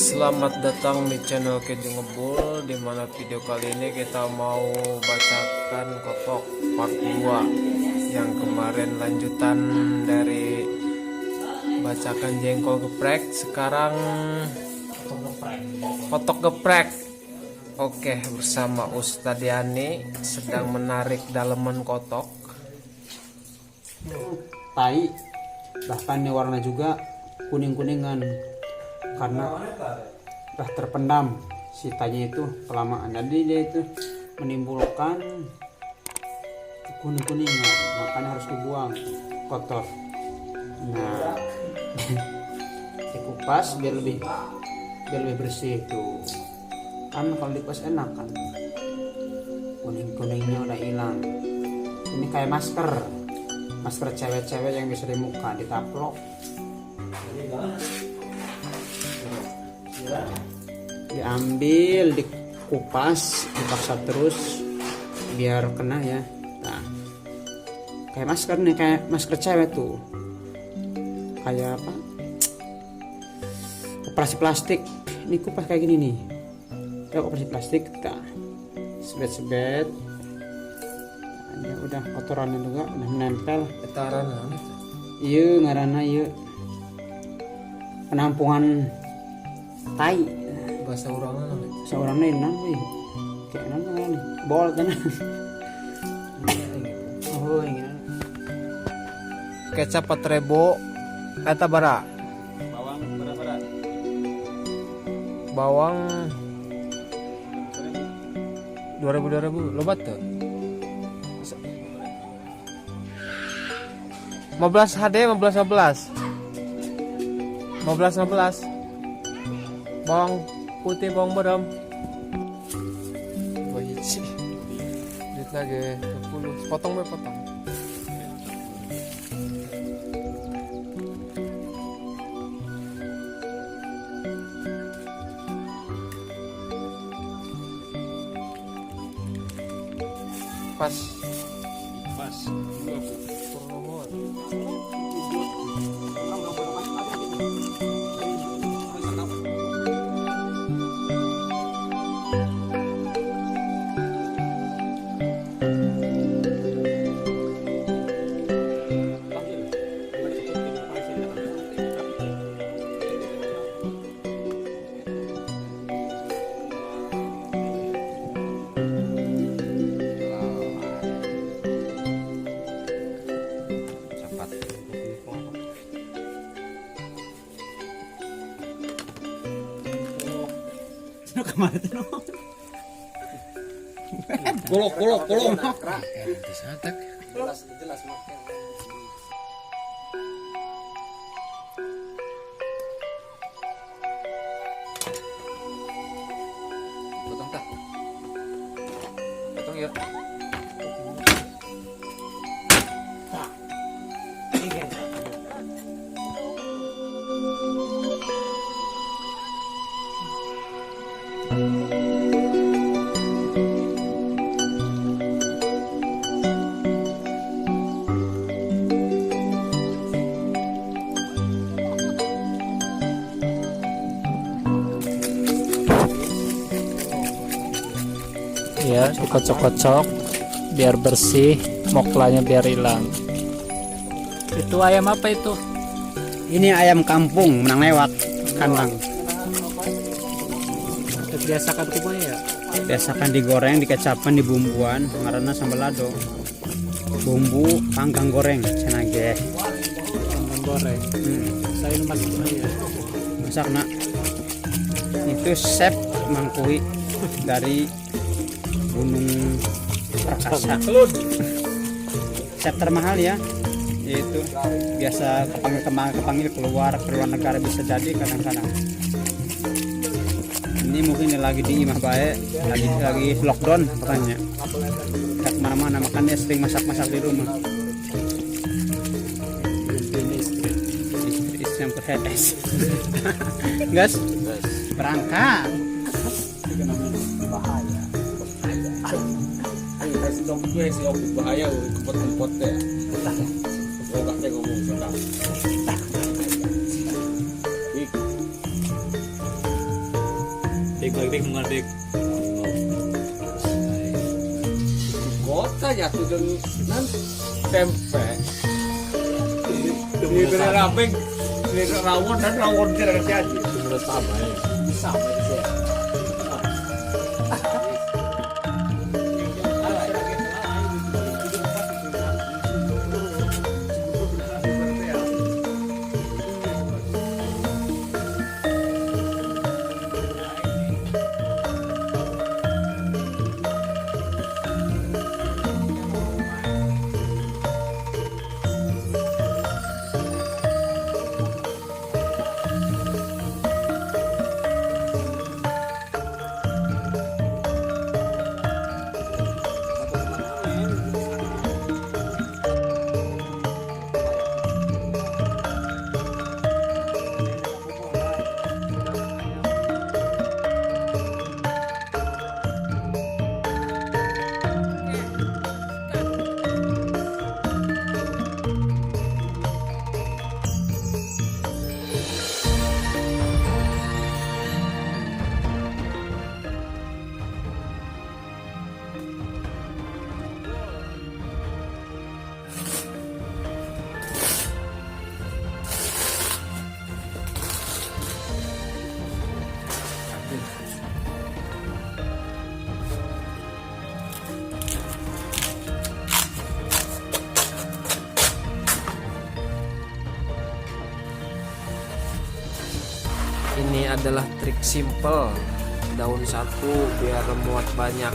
Selamat datang di channel Keju Ngebul, dimana video kali ini kita mau bacakan kotok part 2 yang kemarin lanjutan dari bacakan jengkol geprek. Sekarang kotok geprek. Oke, bersama Ustadz Yani sedang menarik daleman kotok. Tai, bahkan ini warna juga kuning-kuningan karena udah terpendam si tainya itu kelamaan, jadi dia itu menimbulkan kuning-kuningan, makanya harus dibuang kotor. Nah dikupas biar lebih bersih tuh kan. Kalau dikupas enak kan, kuning-kuningnya udah hilang. Ini kayak masker cewek-cewek yang bisa di muka ditaplok, diambil, dikupas, dipaksa terus biar kena ya. Nah, kayak masker nih, kayak masker cewek tuh, kayak apa, operasi plastik. Ini kupas kayak gini nih, kayak operasi plastik. Nah, sebet-sebet, nah, udah kotorannya juga udah menempel. Etaran Iya ngaranna iya penampungan tai bahasa orangnya seorang lain nanti kayak nanti nih bol kan. Oh ini kecap 4.000 kata bara. Bawang berapa? Bawang 2000 lobat tuh 15 HD 15 bawang putih, bawang merem hiji duit lagi 10 potong. Pas kemarin tuh Kolok. jelas potong ya. Ya, dikocok-kocok biar bersih, moklanya biar hilang. Itu ayam apa itu? ini ayam kampung menang lewat kandang. Biasakan kumanya ya. Biasakan digoreng, dikecapkan, dibumbuan karena sambal lado, bumbu panggang goreng cenage. Goreng. Saya masak ya. Masak nak itu chef mangkui dari Gunung Prakasa, chef termahal ya, yaitu biasa kepanggil keluar negara, bisa jadi kadang-kadang. Ini mungkin lagi di imah bae, lagi lockdown katanya, nggak kemana-mana, makanya sering masak di rumah. Istri yang berhetes. Gas berangkat. Bahaya kempot ya. Pokoknya ngomong sedang. Dik ngadek. Kota jatuh dengan tempe. Di bener ramping, di rawon dan rawon tidak ada aja. Menurut sama ya. Sama aja. Ini adalah trik simple, daun satu biar muat banyak.